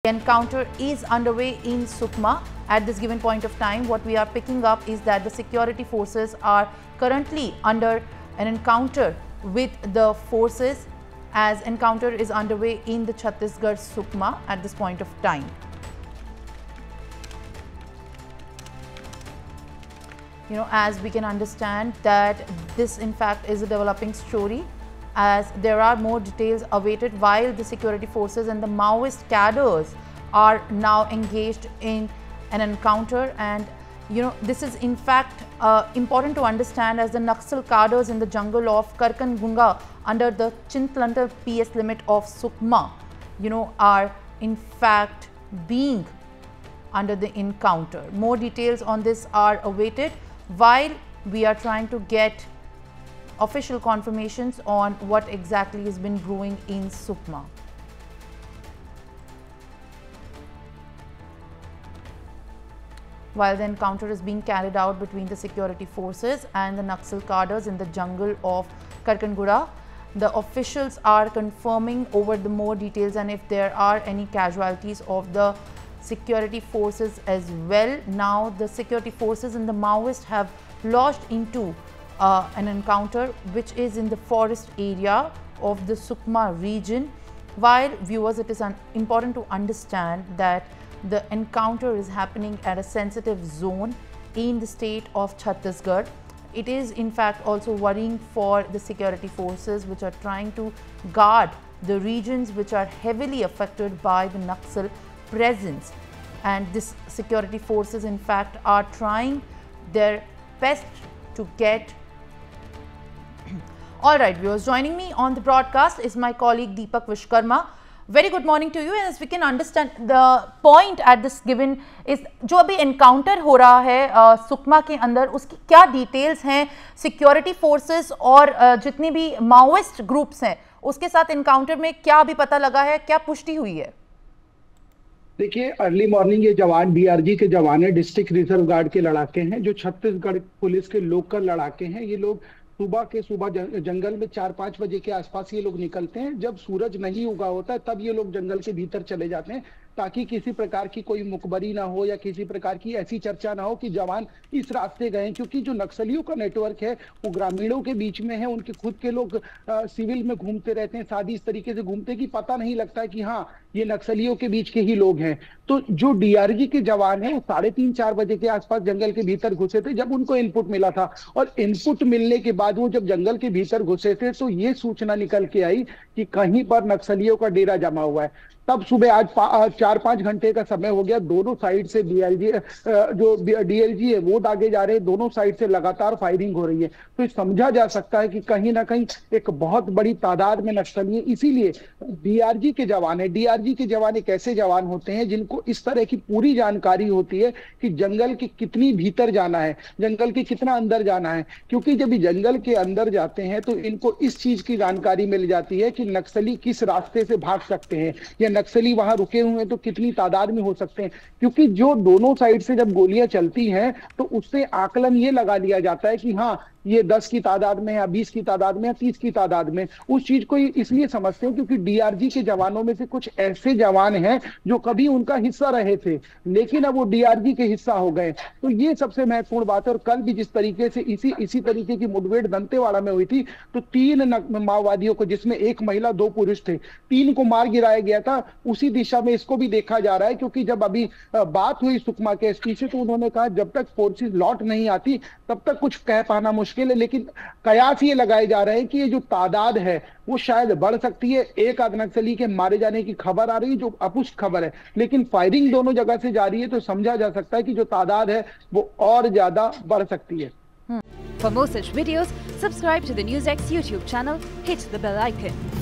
The encounter is underway in Sukma. At this given point of time, what we are picking up is that the security forces are currently under an encounter with the forces, as encounter is underway in the Chhattisgarh Sukma at this point of time. As we can understand that this in fact is a developing story, as there are more details awaited while the security forces and the Maoist cadres are now engaged in an encounter. And this is in fact important to understand, as the Naxal cadres in the jungle of Karkangunga under the Chintlantar PS limit of Sukma are in fact being under the encounter. More details on this are awaited while we are trying to get official confirmations on what exactly has been brewing in Sukma. While the encounter is being carried out between the security forces and the Naxal cadres in the jungle of Karkangura, the officials are confirming over the more details and if there are any casualties of the security forces as well. Now the security forces and the Maoists have lodged into an encounter which is in the forest area of the Sukma region. While viewers, it is important to understand that the encounter is happening at a sensitive zone in the state of Chhattisgarh. It is in fact also worrying for the security forces which are trying to guard the regions which are heavily affected by the Naxal presence, and this security forces in fact are trying their best to get. All right, viewers, joining me on the broadcast is my colleague Deepak Vishkarma. Very good morning to you. And as we can understand, the point at this given is जो अभी encounter हो रहा है सुकमा के अंदर, उसकी क्या details हैं, security forces और जितनी भी Maoist groups हैं उसके साथ encounter में क्या अभी पता लगा है, क्या पुष्टि हुई है? देखिए, अर्ली मॉर्निंग ये जवान डीआरजी के जवान है, डिस्ट्रिक्ट रिजर्व गार्ड के लड़ाके हैं, जो छत्तीसगढ़ पुलिस के लोकल लड़ाके हैं। ये लोग सुबह जंगल में 4-5 बजे के आसपास ये लोग निकलते हैं। जब सूरज नहीं उगा होता है तब ये लोग जंगल के भीतर चले जाते हैं, ताकि किसी प्रकार की कोई मुखबरी ना हो या किसी प्रकार की ऐसी चर्चा ना हो कि जवान इस रास्ते गए। क्योंकि जो नक्सलियों का नेटवर्क है वो ग्रामीणों के बीच में है, उनके खुद के लोग सिविल में घूमते रहते हैं, शादी इस तरीके से घूमते कि पता नहीं लगता है कि हाँ ये नक्सलियों के बीच के ही लोग हैं। तो जो डीआरजी के जवान हैं वो 3:30-4 बजे के आसपास जंगल के भीतर घुसे थे जब उनको इनपुट मिला था, और इनपुट मिलने के बाद वो जब जंगल के भीतर घुसे थे तो ये सूचना निकल के आई कि कहीं पर नक्सलियों का डेरा जमा हुआ है। तब सुबह आज 4-5 घंटे का समय हो गया, दोनों साइड से जो डीएलजी है वो दागे जा रहे हैं, दोनों साइड से लगातार फायरिंग हो रही है। तो समझा जा सकता है कि कहीं ना कहीं एक बहुत बड़ी तादाद में नक्सली है। इसीलिए डीआरजी के जवान है, डीआरजी के जवान एक ऐसे जवान होते हैं जिनको इस तरह की पूरी जानकारी होती है कि जंगल के कितनी भीतर जाना है, जंगल के कितना अंदर जाना है। क्योंकि जब जंगल के अंदर जाते हैं तो इनको इस चीज की जानकारी मिल जाती है कि नक्सली किस रास्ते से भाग सकते हैं या नक्सली वहां रुके हुए हैं तो कितनी तादाद में हो सकते हैं। क्योंकि जो दोनों साइड से जब गोलियां चलती हैं तो उससे आकलन ये लगा लिया जाता है कि हाँ ये 10 की तादाद में या 20 की तादाद में या 30 की तादाद में। उस चीज को इसलिए समझते हैं क्योंकि डीआरजी के जवानों में से कुछ ऐसे जवान हैं जो कभी उनका हिस्सा रहे थे लेकिन अब वो डीआरजी के हिस्सा हो गए। तो ये सबसे महत्वपूर्ण बात है। और कल भी जिस तरीके से इसी तरीके की मुठभेड़ दंतेवाड़ा में हुई थी तो 3 माओवादियों को, जिसमें 1 महिला 2 पुरुष थे, 3 को मार गिराया गया था। उसी दिशा में इसको भी देखा जा रहा है, क्योंकि जब अभी बात हुई सुकमा के एसपी से तो उन्होंने कहा जब तक फोर्सेस लौट नहीं आती तब तक कुछ कह पाना मुश्किल है, लेकिन कयास ये लगाए जा रहे हैं कि ये जो तादाद है वो शायद बढ़ सकती है। एक आध नक्सली के मारे जाने की खबर आ रही है जो अपुष्ट खबर है, लेकिन फायरिंग दोनों जगह से जारी है, तो समझा जा सकता है कि जो तादाद है वो और ज्यादा बढ़ सकती है। For more such videos, subscribe to the NewsX YouTube channel, hit the bell icon.